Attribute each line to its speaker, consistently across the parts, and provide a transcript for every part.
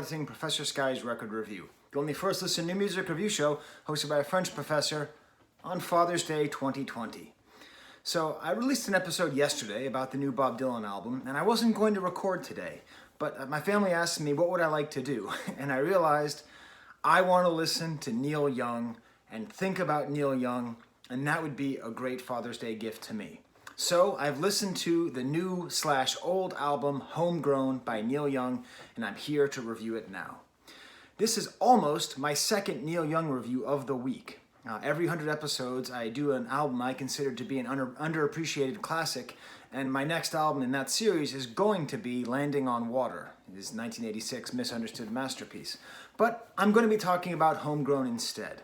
Speaker 1: presenting Professor Skye's Record Review, the only first listen new music review show hosted by a French professor on Father's Day 2020. So I released an episode yesterday about the new Bob Dylan album, and I wasn't going to record today, but my family asked me what would I like to do, and I realized I want to listen to Neil Young and think about Neil Young, and that would be a great Father's Day gift to me. So I've listened to the new/old album Homegrown by Neil Young, and I'm here to review it now. This is almost my second Neil Young review of the week. Every 100 episodes I do an album I consider to be an underappreciated classic, and my next album in that series is going to be Landing on Water, his 1986 misunderstood masterpiece. But I'm going to be talking about Homegrown instead.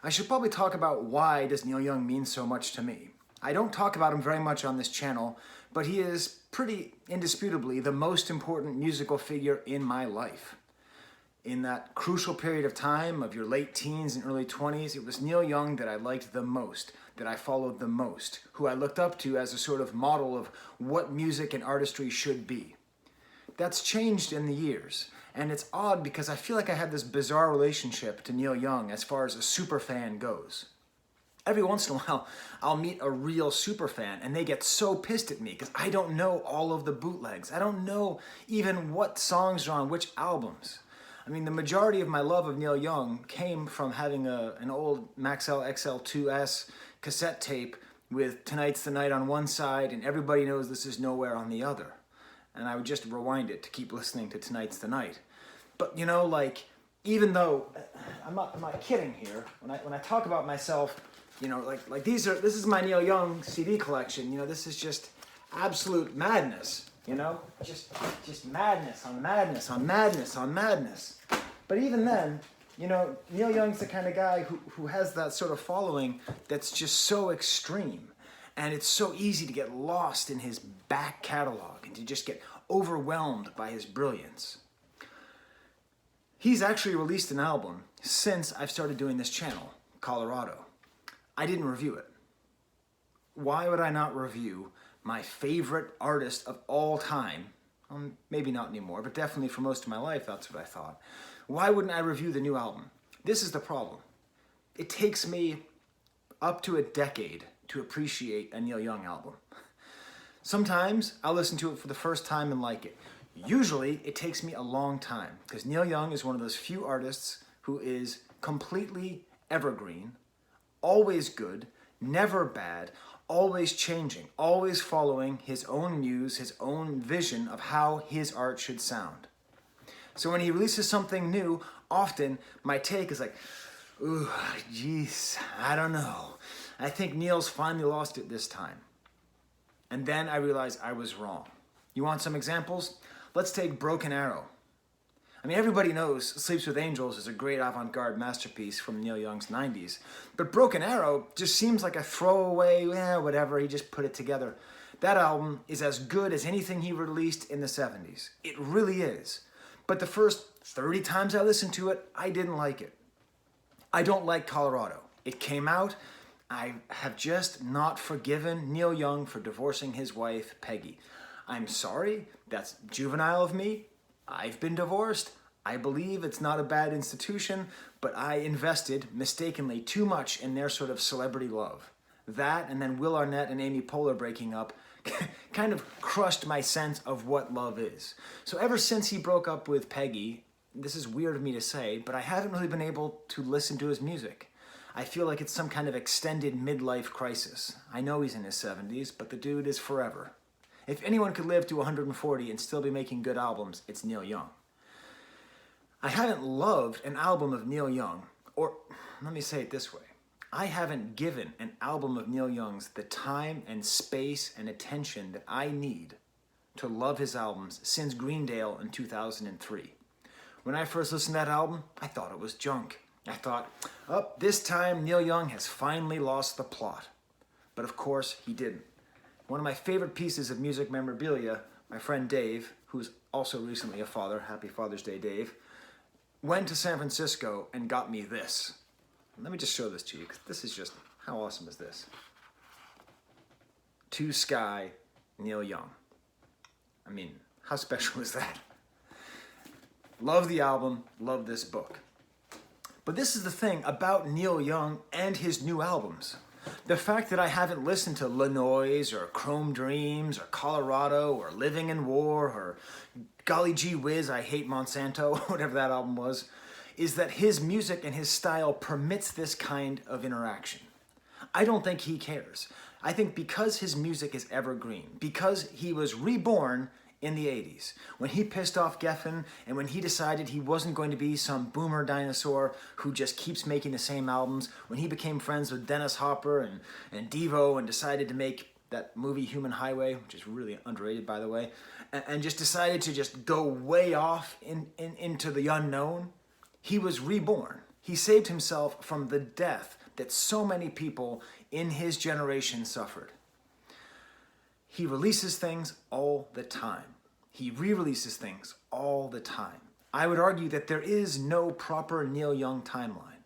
Speaker 1: I should probably talk about why does Neil Young mean so much to me. I don't talk about him very much on this channel, but he is pretty indisputably the most important musical figure in my life. In that crucial period of time of your late teens and early 20s, it was Neil Young that I liked the most, that I followed the most, who I looked up to as a sort of model of what music and artistry should be. That's changed in the years, and it's odd because I feel like I had this bizarre relationship to Neil Young as far as a superfan goes. Every once in a while, I'll meet a real superfan, and they get so pissed at me because I don't know all of the bootlegs. I don't know even what songs are on which albums. I mean, the majority of my love of Neil Young came from having an old Maxell XL2S cassette tape with Tonight's the Night on one side and Everybody Knows This Is Nowhere on the other. And I would just rewind it to keep listening to Tonight's the Night. But you know, like, even though, I'm not kidding here, when I talk about myself, you know, like this is my Neil Young CD collection. You know, this is just absolute madness. You know, just madness on madness on madness on madness. But even then, you know, Neil Young's the kind of guy who has that sort of following that's just so extreme, and it's so easy to get lost in his back catalog and to just get overwhelmed by his brilliance. He's actually released an album since I've started doing this channel, Colorado. I didn't review it. Why would I not review my favorite artist of all time? Maybe not anymore, but definitely for most of my life, that's what I thought. Why wouldn't I review the new album? This is the problem. It takes me up to a decade to appreciate a Neil Young album. Sometimes I'll listen to it for the first time and like it. Usually it takes me a long time because Neil Young is one of those few artists who is completely evergreen, always good, never bad, always changing, always following his own muse, his own vision of how his art should sound. So when he releases something new, often my take is like, ooh, geez, I don't know. I think Neil's finally lost it this time. And then I realized I was wrong. You want some examples? Let's take Broken Arrow. I mean, everybody knows Sleeps with Angels is a great avant-garde masterpiece from Neil Young's 90s. But Broken Arrow just seems like a throwaway, whatever, he just put it together. That album is as good as anything he released in the 70s. It really is. But the first 30 times I listened to it, I didn't like it. I don't like Colorado. It came out. I have just not forgiven Neil Young for divorcing his wife, Peggy. I'm sorry. That's juvenile of me. I've been divorced. I believe it's not a bad institution, but I invested mistakenly too much in their sort of celebrity love. That, and then Will Arnett and Amy Poehler breaking up, kind of crushed my sense of what love is. So ever since he broke up with Peggy, this is weird of me to say, but I haven't really been able to listen to his music. I feel like it's some kind of extended midlife crisis. I know he's in his 70s, but the dude is forever. If anyone could live to 140 and still be making good albums, it's Neil Young. I haven't loved an album of Neil Young, or let me say it this way. I haven't given an album of Neil Young's the time and space and attention that I need to love his albums since Greendale in 2003. When I first listened to that album, I thought it was junk. I thought, oh, this time Neil Young has finally lost the plot. But of course, he didn't. One of my favorite pieces of music memorabilia, my friend Dave, who's also recently a father, happy Father's Day, Dave, went to San Francisco and got me this. Let me just show this to you, because this is just, how awesome is this? To Skye, Neil Young. I mean, how special is that? Love the album, love this book. But this is the thing about Neil Young and his new albums. The fact that I haven't listened to La Noise or Chrome Dreams or Colorado or Living in War or Golly Gee Whiz, I Hate Monsanto, whatever that album was, is that his music and his style permits this kind of interaction. I don't think he cares. I think because his music is evergreen, because he was reborn in the 80s, when he pissed off Geffen and when he decided he wasn't going to be some boomer dinosaur who just keeps making the same albums, when he became friends with Dennis Hopper and Devo and decided to make that movie Human Highway, which is really underrated by the way, and just decided to just go way off into the unknown, he was reborn. He saved himself from the death that so many people in his generation suffered. He releases things all the time. He re-releases things all the time. I would argue that there is no proper Neil Young timeline.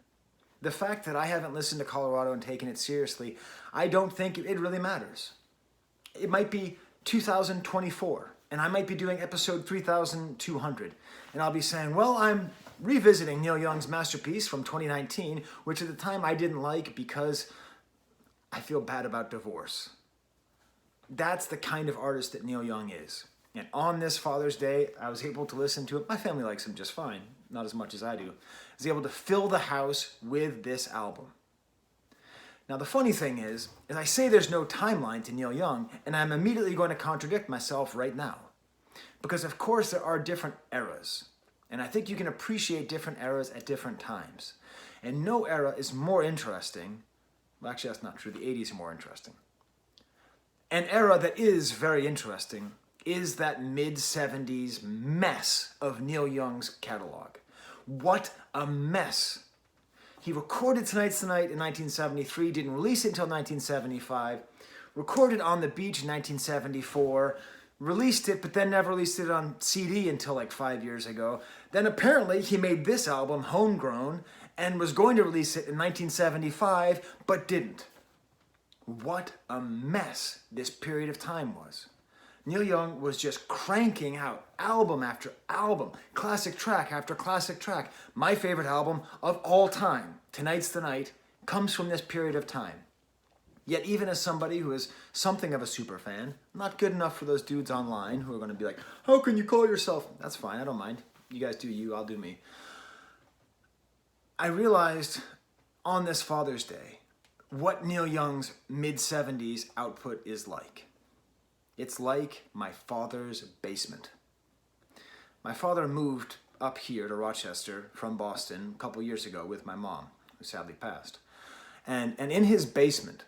Speaker 1: The fact that I haven't listened to Colorado and taken it seriously, I don't think it really matters. It might be 2024, and I might be doing episode 3200, and I'll be saying, well, I'm revisiting Neil Young's masterpiece from 2019, which at the time I didn't like because I feel bad about divorce. That's the kind of artist that Neil Young is. And on this Father's Day, I was able to listen to it. My family likes him just fine, not as much as I do. I was able to fill the house with this album. Now the funny thing is I say there's no timeline to Neil Young, and I'm immediately going to contradict myself right now. Because of course there are different eras. And I think you can appreciate different eras at different times. And no era is more interesting. Well, actually, that's not true. The 80s are more interesting. An era that is very interesting is that mid-70s mess of Neil Young's catalog. What a mess. He recorded Tonight's the Night in 1973, didn't release it until 1975, recorded On the Beach in 1974, released it, but then never released it on CD until like 5 years ago. Then apparently he made this album, Homegrown, and was going to release it in 1975, but didn't. What a mess this period of time was. Neil Young was just cranking out album after album, classic track after classic track. My favorite album of all time, Tonight's the Night, comes from this period of time. Yet even as somebody who is something of a super fan, not good enough for those dudes online who are going to be like, how can you call yourself? That's fine, I don't mind. You guys do you, I'll do me. I realized on this Father's Day what Neil Young's mid-70s output is like. It's like my father's basement. My father moved up here to Rochester from Boston a couple years ago with my mom, who sadly passed. And in his basement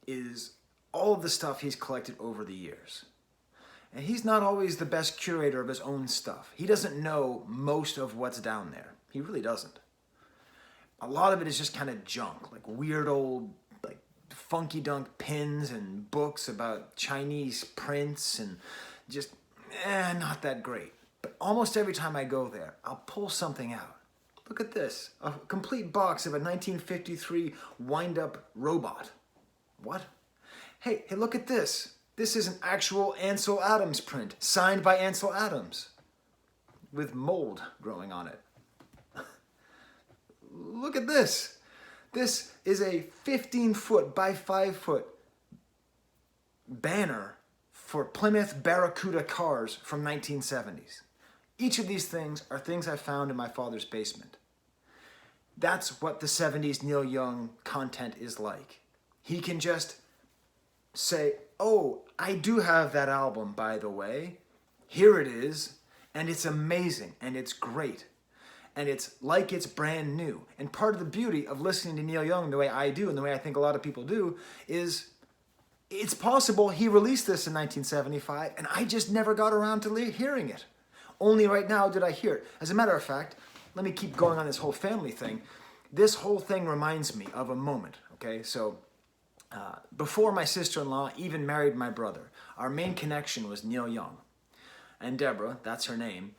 Speaker 1: is all of the stuff he's collected over the years. And he's not always the best curator of his own stuff. He doesn't know most of what's down there. He really doesn't. A lot of it is just kind of junk, like weird old funky dunk pins and books about Chinese prints and just not that great. But almost every time I go there, I'll pull something out. Look at this, a complete box of a 1953 wind-up robot. What? Hey, look at this. This is an actual Ansel Adams print, signed by Ansel Adams, with mold growing on it. Look at this. This is a 15-foot by 5-foot banner for Plymouth Barracuda cars from 1970s. Each of these things are things I found in my father's basement. That's what the 70s Neil Young content is like. He can just say, oh, I do have that album, by the way. Here it is, and it's amazing, and it's great. And it's like it's brand new. And part of the beauty of listening to Neil Young the way I do and the way I think a lot of people do is it's possible he released this in 1975 and I just never got around to hearing it. Only right now did I hear it. As a matter of fact, let me keep going on this whole family thing. This whole thing reminds me of a moment, okay? So before my sister-in-law even married my brother, our main connection was Neil Young. And Deborah, that's her name,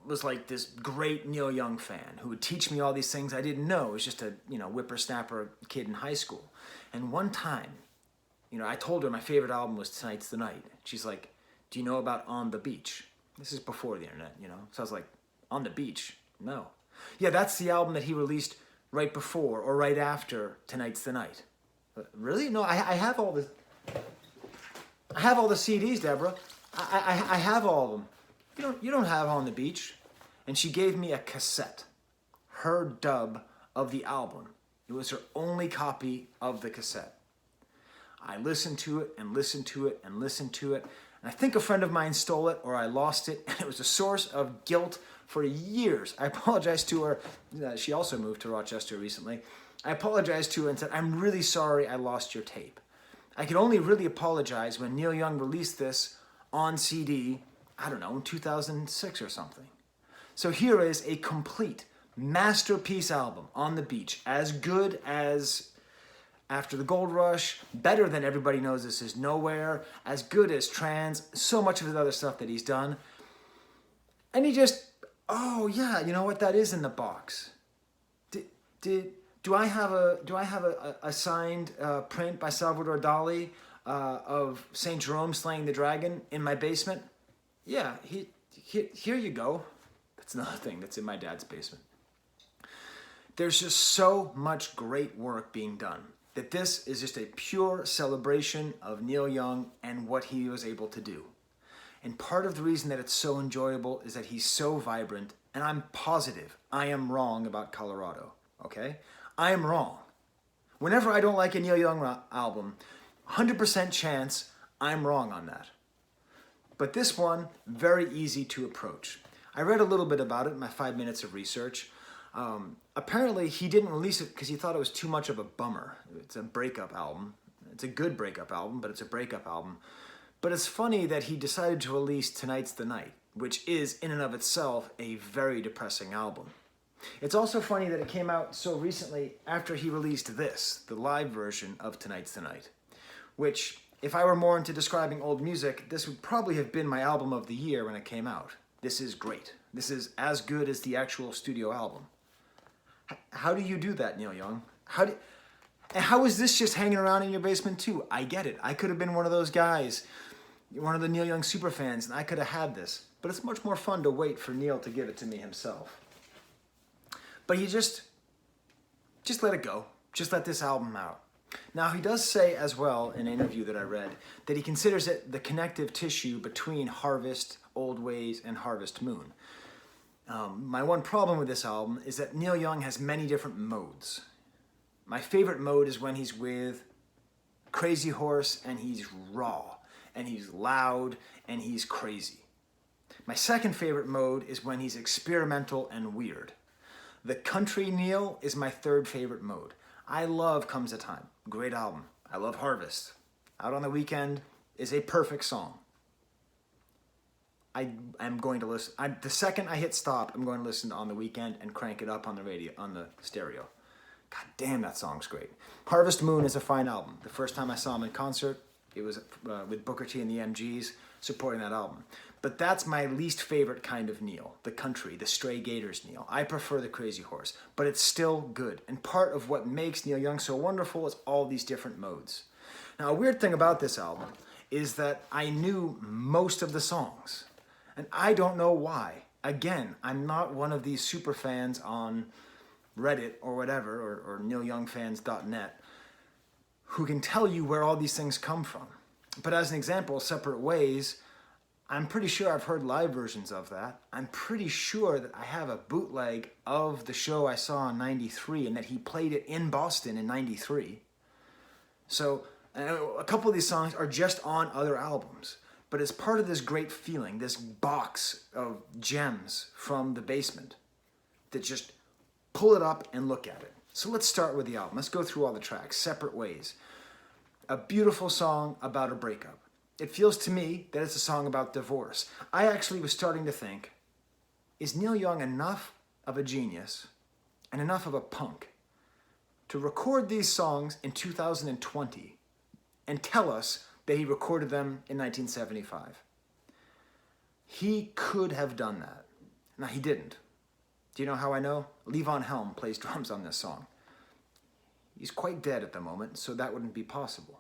Speaker 1: was like this great Neil Young fan who would teach me all these things I didn't know. I was just a, whippersnapper kid in high school. And one time, I told her my favorite album was Tonight's the Night. She's like, do you know about On the Beach? This is before the internet, So I was like, On the Beach? No. Yeah, that's the album that he released right before or right after Tonight's the Night. Really? No, I have all the... I have all the CDs, Deborah. I have all of them. You don't have On the Beach. And she gave me a cassette. Her dub of the album. It was her only copy of the cassette. I listened to it and listened to it and listened to it. And I think a friend of mine stole it or I lost it. And it was a source of guilt for years. I apologized to her. She also moved to Rochester recently. I apologized to her and said, I'm really sorry I lost your tape. I could only really apologize when Neil Young released this on CD, I don't know, in 2006 or something. So here is a complete masterpiece album, On the Beach, as good as After the Gold Rush, better than Everybody Knows This Is Nowhere, as good as Trans, so much of his other stuff that he's done. And he just, oh yeah, you know what, that is in the box. Do I have a signed print by Salvador Dali of St. Jerome slaying the dragon in my basement? Yeah, here you go. That's another thing that's in my dad's basement. There's just so much great work being done that this is just a pure celebration of Neil Young and what he was able to do. And part of the reason that it's so enjoyable is that he's so vibrant, and I'm positive I am wrong about Colorado, okay? I am wrong. Whenever I don't like a Neil Young album, 100% chance I'm wrong on that. But this one, very easy to approach. I read a little bit about it in my 5 minutes of research. Apparently, he didn't release it because he thought it was too much of a bummer. It's a breakup album. It's a good breakup album, but it's a breakup album. But it's funny that he decided to release Tonight's the Night, which is, in and of itself, a very depressing album. It's also funny that it came out so recently after he released this, the live version of Tonight's the Night, which, if I were more into describing old music, this would probably have been my album of the year when it came out. This is great. This is as good as the actual studio album. How do you do that, Neil Young? And how is this just hanging around in your basement too? I get it. I could have been one of those guys, one of the Neil Young superfans, and I could have had this. But it's much more fun to wait for Neil to give it to me himself. But you just let it go. Just let this album out. Now, he does say as well in an interview that I read that he considers it the connective tissue between Harvest, Old Ways, and Harvest Moon. My one problem with this album is that Neil Young has many different modes. My favorite mode is when he's with Crazy Horse and he's raw, and he's loud, and he's crazy. My second favorite mode is when he's experimental and weird. The Country Neil is my third favorite mode. I love Comes a Time, great album. I love Harvest. Out on the Weekend is a perfect song. I'm going to listen. The second I hit stop, I'm going to listen to On the Weekend and crank it up on the radio, on the stereo. God damn, that song's great. Harvest Moon is a fine album. The first time I saw him in concert, it was with Booker T and the MGs supporting that album. But that's my least favorite kind of Neil, the country, the Stray Gators Neil. I prefer the Crazy Horse, but it's still good. And part of what makes Neil Young so wonderful is all these different modes. Now, a weird thing about this album is that I knew most of the songs, and I don't know why. Again, I'm not one of these super fans on Reddit or whatever, or neilyoungfans.net, who can tell you where all these things come from. But as an example, Separate Ways, I'm pretty sure I've heard live versions of that. I'm pretty sure that I have a bootleg of the show I saw in 93 and that he played it in Boston in 93. So a couple of these songs are just on other albums, but it's part of this great feeling, this box of gems from the basement that just pull it up and look at it. So let's start with the album. Let's go through all the tracks. Separate Ways. A beautiful song about a breakup. It feels to me that it's a song about divorce. I actually was starting to think, is Neil Young enough of a genius and enough of a punk to record these songs in 2020 and tell us that he recorded them in 1975? He could have done that. Now, he didn't. Do you know how I know? Levon Helm plays drums on this song. He's quite dead at the moment, so that wouldn't be possible.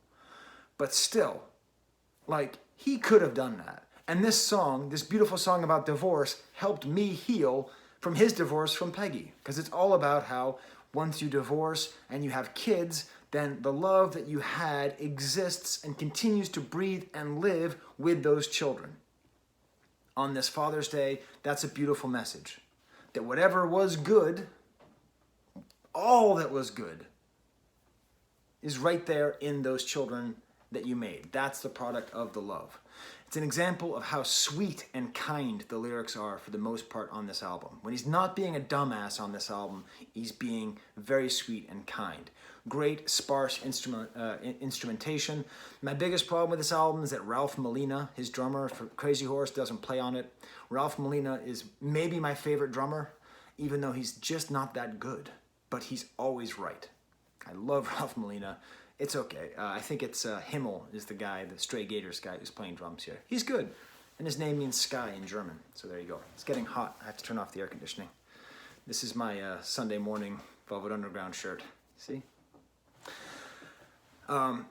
Speaker 1: But still, he could have done that. And this song, this beautiful song about divorce, helped me heal from his divorce from Peggy, because it's all about how once you divorce and you have kids, then the love that you had exists and continues to breathe and live with those children. On this Father's Day, that's a beautiful message. That whatever was good, all that was good, is right there in those children that you made. That's the product of the love. It's an example of how sweet and kind the lyrics are for the most part on this album. When he's not being a dumbass on this album, he's being very sweet and kind. Great sparse instrumentation. My biggest problem with this album is that Ralph Molina, his drummer for Crazy Horse, doesn't play on it. Ralph Molina is maybe my favorite drummer, even though he's just not that good. But he's always right. I love Ralph Molina. It's okay. I think it's Himmel is the guy, the Stray Gators guy who's playing drums here. He's good. And his name means Skye in German. So there you go. It's getting hot. I have to turn off the air conditioning. This is my Sunday morning Velvet Underground shirt. See?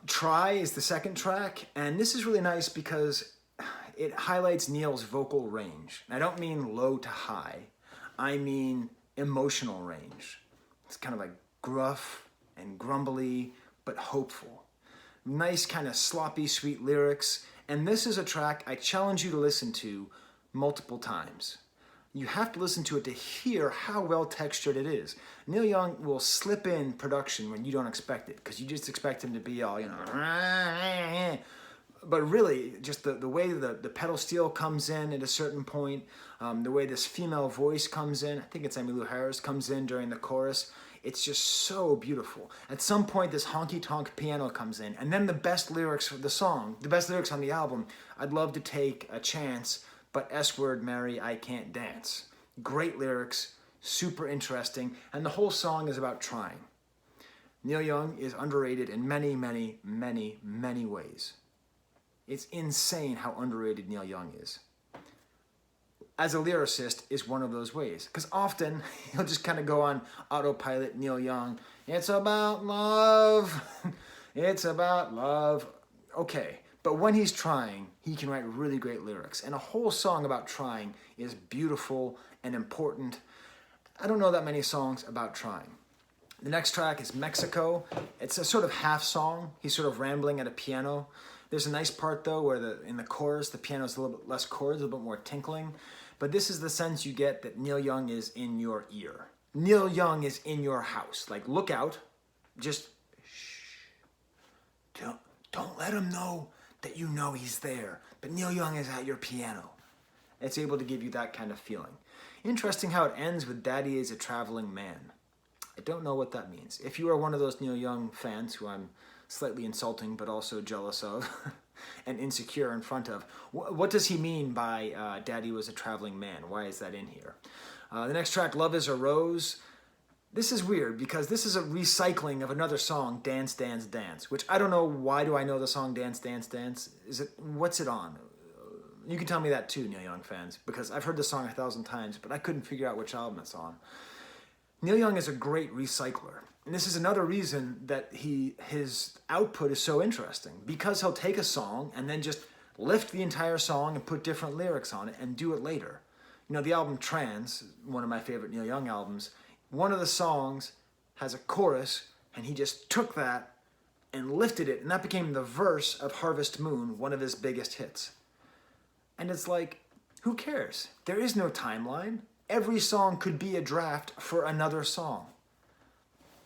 Speaker 1: Try is the second track. And this is really nice because it highlights Neil's vocal range. I don't mean low to high. I mean emotional range. It's kind of like gruff and grumbly, but hopeful. Nice kind of sloppy, sweet lyrics. And this is a track I challenge you to listen to multiple times. You have to listen to it to hear how well textured it is. Neil Young will slip in production when you don't expect it, because you just expect him to be all, but really, just the way the pedal steel comes in at a certain point, the way this female voice comes in, I think it's Emmylou Harris, comes in during the chorus. It's just so beautiful. At some point, this honky-tonk piano comes in, and then the best lyrics of the song, the best lyrics on the album, I'd love to take a chance, but S-word, Mary, I can't dance. Great lyrics, super interesting, and the whole song is about trying. Neil Young is underrated in many, many, many, many ways. It's insane how underrated Neil Young is. As a lyricist is one of those ways. Because often, he'll just kind of go on autopilot, Neil Young. It's about love. It's about love. Okay, but when he's trying, he can write really great lyrics. And a whole song about trying is beautiful and important. I don't know that many songs about trying. The next track is Mexico. It's a sort of half song. He's sort of rambling at a piano. There's a nice part, though, where in the chorus, the piano's a little bit less chords, a little bit more tinkling. But this is the sense you get that Neil Young is in your ear. Neil Young is in your house. Like, look out. Just shh. Don't let him know that you know he's there. But Neil Young is at your piano. It's able to give you that kind of feeling. Interesting how it ends with Daddy is a Traveling Man. I don't know what that means. If you are one of those Neil Young fans who I'm slightly insulting but also jealous of and insecure in front of, what does he mean by Daddy was a traveling man? Why is that in here? The next track, Love is a Rose. This is weird because this is a recycling of another song, Dance, Dance, Dance, which I don't know, why do I know the song Dance, Dance, Dance? What's it on? You can tell me that too, Neil Young fans, because I've heard the song 1,000 times, but I couldn't figure out which album it's on. Neil Young is a great recycler. And this is another reason that his output is so interesting, because he'll take a song and then just lift the entire song and put different lyrics on it and do it later. You know, the album Trans, one of my favorite Neil Young albums, one of the songs has a chorus and he just took that and lifted it, and that became the verse of Harvest Moon, one of his biggest hits. And it's like, who cares? There is no timeline. Every song could be a draft for another song.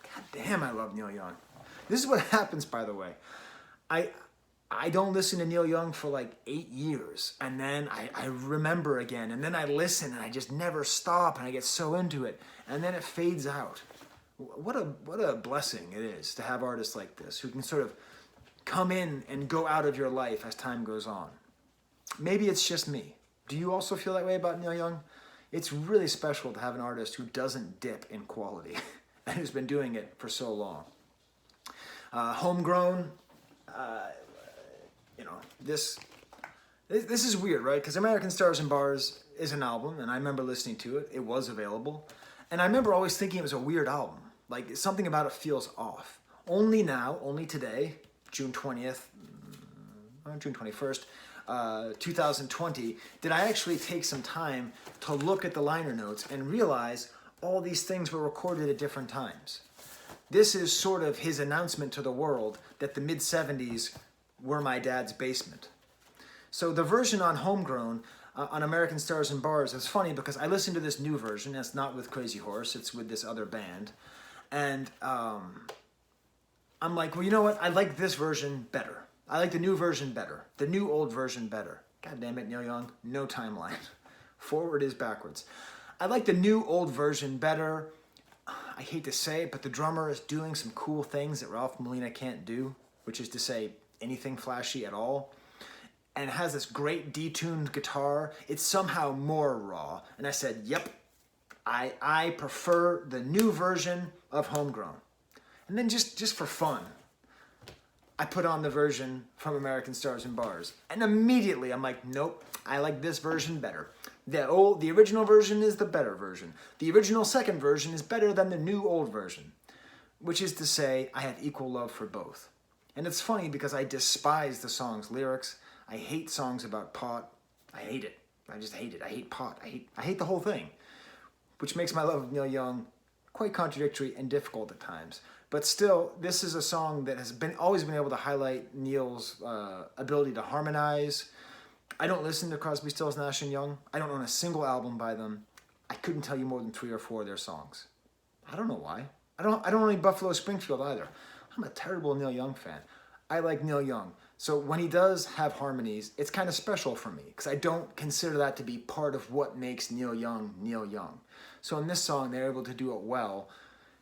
Speaker 1: God damn, I love Neil Young. This is what happens, by the way. I don't listen to Neil Young for like 8 years, and then I remember again, and then I listen, and I just never stop, and I get so into it, and then it fades out. What a blessing it is to have artists like this who can sort of come in and go out of your life as time goes on. Maybe it's just me. Do you also feel that way about Neil Young? It's really special to have an artist who doesn't dip in quality and who's been doing it for so long. Homegrown, this is weird, right? Because American Stars and Bars is an album, and I remember listening to it. It was available. And I remember always thinking it was a weird album. Like, something about it feels off. Only now, only today, June 20th, June 21st, 2020 did I actually take some time to look at the liner notes and realize all these things were recorded at different times. This is sort of his announcement to the world that the mid-70s were my dad's basement. So the version on Homegrown, on American Stars and Bars, is funny because I listened to this new version. It's not with Crazy Horse, it's with this other band. And I'm like, well, you know what? I like this version better. I like the new version better. The new old version better. God damn it, Neil Young. No timeline. Forward is backwards. I like the new old version better. I hate to say it, but the drummer is doing some cool things that Ralph Molina can't do, which is to say anything flashy at all. And it has this great detuned guitar. It's somehow more raw. And I said, yep, I prefer the new version of Homegrown. And then just for fun, I put on the version from American Stars and Bars. And immediately I'm like, nope, I like this version better. The original version is the better version. The original second version is better than the new old version. Which is to say, I have equal love for both. And it's funny because I despise the song's lyrics. I hate songs about pot. I hate it. I just hate it. I hate pot. I hate the whole thing. Which makes my love of Neil Young quite contradictory and difficult at times. But still, this is a song that has always been able to highlight Neil's ability to harmonize. I don't listen to Crosby, Stills, Nash & Young. I don't own a single album by them. I couldn't tell you more than 3 or 4 of their songs. I don't know why. I don't own any Buffalo Springfield either. I'm a terrible Neil Young fan. I like Neil Young. So when he does have harmonies, it's kind of special for me because I don't consider that to be part of what makes Neil Young Neil Young. So in this song, they're able to do it well,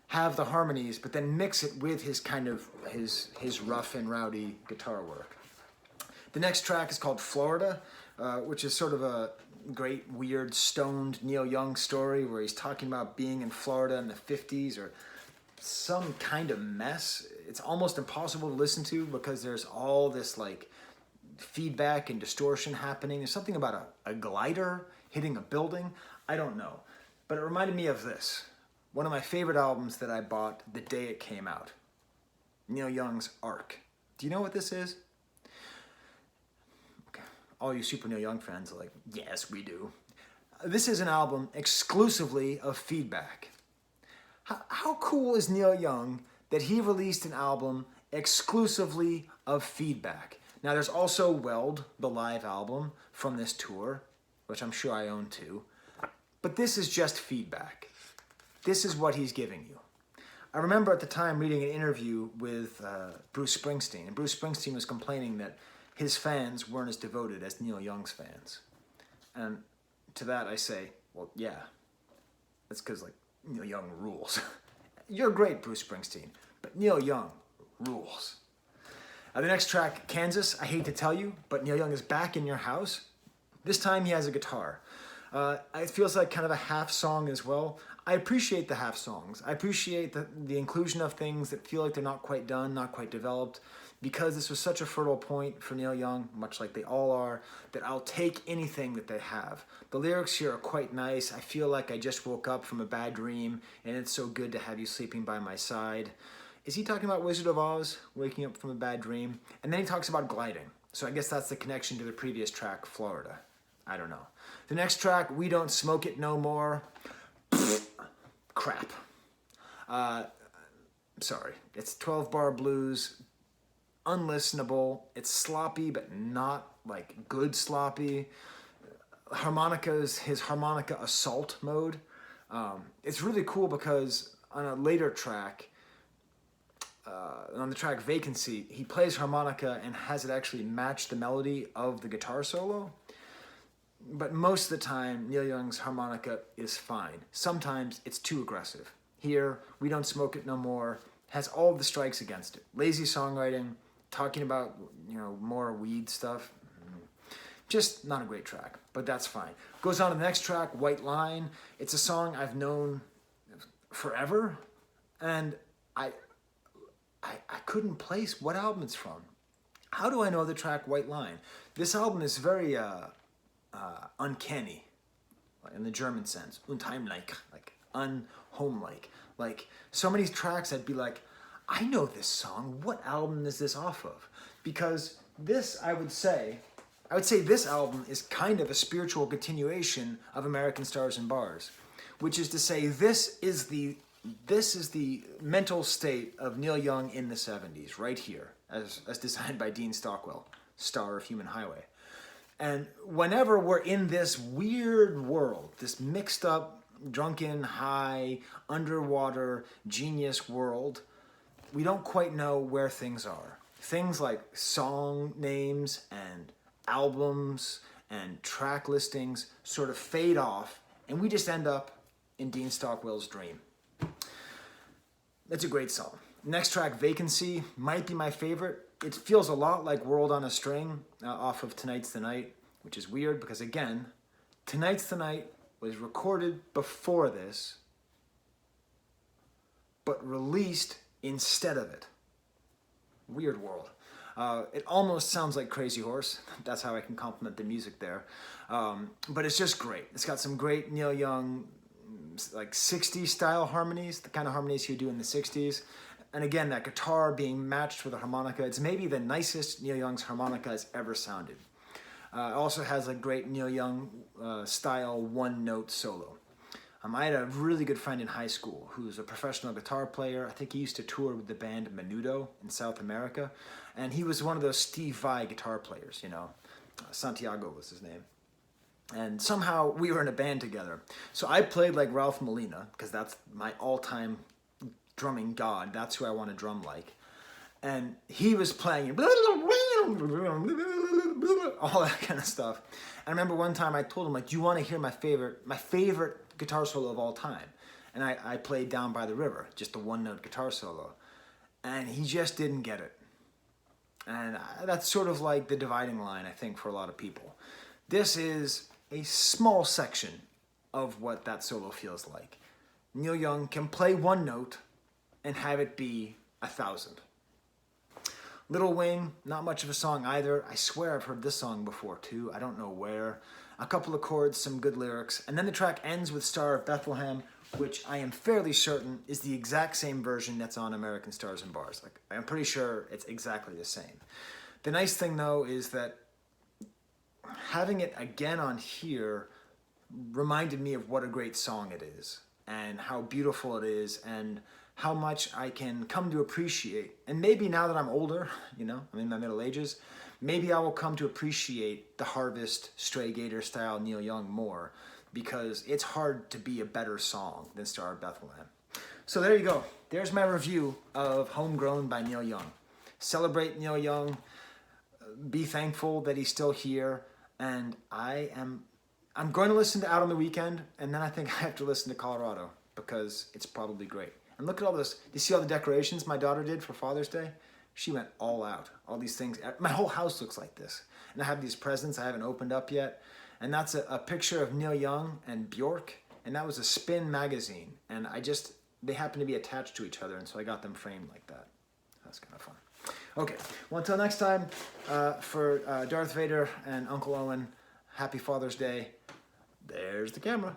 Speaker 1: have the harmonies, but then mix it with his kind of his rough and rowdy guitar work. The next track is called Florida, which is sort of a great, weird, stoned Neil Young story where he's talking about being in Florida in the 50s or some kind of mess. It's almost impossible to listen to because there's all this like feedback and distortion happening. There's something about a glider hitting a building. I don't know. But it reminded me of this. One of my favorite albums that I bought the day it came out. Neil Young's Arc. Do you know what this is? Okay. All you super Neil Young fans are like, yes, we do. This is an album exclusively of feedback. How cool is Neil Young that he released an album exclusively of feedback? Now, there's also Weld, the live album from this tour, which I'm sure I own too. But this is just feedback. This is what he's giving you. I remember at the time reading an interview with Bruce Springsteen, and Bruce Springsteen was complaining that his fans weren't as devoted as Neil Young's fans. And to that I say, well, yeah, that's because like Neil Young rules. You're great, Bruce Springsteen, but Neil Young rules. The next track, Kansas, I hate to tell you, but Neil Young is back in your house. This time he has a guitar. It feels like kind of a half song as well. I appreciate the half songs. I appreciate the inclusion of things that feel like they're not quite done, not quite developed, because this was such a fertile point for Neil Young, much like they all are, that I'll take anything that they have. The lyrics here are quite nice. I feel like I just woke up from a bad dream, and it's so good to have you sleeping by my side. Is he talking about Wizard of Oz, waking up from a bad dream? And then he talks about gliding. So I guess that's the connection to the previous track, Florida. I don't know. The next track, We Don't Smoke It No More. Crap. Sorry. It's 12-bar blues. Unlistenable. It's sloppy, but not like good sloppy. Harmonica's his harmonica assault mode. It's really cool because on a later track, on the track Vacancy, he plays harmonica and has it actually match the melody of the guitar solo. But most of the time, Neil Young's harmonica is fine. Sometimes it's too aggressive. Here, We Don't Smoke It No More has all the strikes against it. Lazy songwriting, talking about, more weed stuff. Just not a great track, but that's fine. Goes on to the next track, White Line. It's a song I've known forever, and I couldn't place what album it's from. How do I know the track White Line? This album is very uncanny, in the German sense, unheimlich, like unhomelike. Like so many tracks, I'd be like, I know this song. What album is this off of? Because this, I would say, I would say this album is kind of a spiritual continuation of American Stars and Bars, which is to say this is the mental state of Neil Young in the 70s, right here, as designed by Dean Stockwell, star of Human Highway. And whenever we're in this weird world, this mixed up, drunken, high, underwater, genius world, we don't quite know where things are. Things like song names and albums and track listings sort of fade off, and we just end up in Dean Stockwell's dream. That's a great song. Next track, Vacancy, might be my favorite. It feels a lot like World on a String off of Tonight's the Night, which is weird because, again, Tonight's the Night was recorded before this, but released instead of it. Weird world. It almost sounds like Crazy Horse. That's how I can compliment the music there. But it's just great. It's got some great Neil Young, like 60s style harmonies, the kind of harmonies he would do in the 60s. And again, that guitar being matched with a harmonica. It's maybe the nicest Neil Young's harmonica has ever sounded. It also has a great Neil Young style one-note solo. I had a really good friend in high school who's a professional guitar player. I think he used to tour with the band Menudo in South America. And he was one of those Steve Vai guitar players, you know. Santiago was his name. And somehow we were in a band together. So I played like Ralph Molina, because that's my all-time drumming god. That's who I want to drum like. And he was playing all that kind of stuff. I remember one time I told him, like, do you want to hear my favorite guitar solo of all time? And I played Down by the River, just a one-note guitar solo. And he just didn't get it. And that's sort of like the dividing line, I think, for a lot of people. This is a small section of what that solo feels like. Neil Young can play one note and have it be 1,000. Little Wing, not much of a song either. I swear I've heard this song before too. I don't know where. A couple of chords, some good lyrics. And then the track ends with Star of Bethlehem, which I am fairly certain is the exact same version that's on American Stars and Bars. Like, I'm pretty sure it's exactly the same. The nice thing though is that having it again on here reminded me of what a great song it is and how beautiful it is and how much I can come to appreciate. And maybe now that I'm older, you know, I'm in my middle ages, maybe I will come to appreciate the Harvest, Stray Gator style Neil Young more, because it's hard to be a better song than Star of Bethlehem. So there you go. There's my review of Homegrown by Neil Young. Celebrate Neil Young, be thankful that he's still here, and I'm going to listen to Out on the Weekend, and then I think I have to listen to Colorado, because it's probably great. And look at all this. Do you see all the decorations my daughter did for Father's Day? She went all out. All these things. My whole house looks like this. And I have these presents I haven't opened up yet. And that's a picture of Neil Young and Bjork. And that was a Spin magazine. And they happen to be attached to each other. And so I got them framed like that. That's kind of fun. Okay. Well, until next time, for Darth Vader and Uncle Owen, happy Father's Day. There's the camera.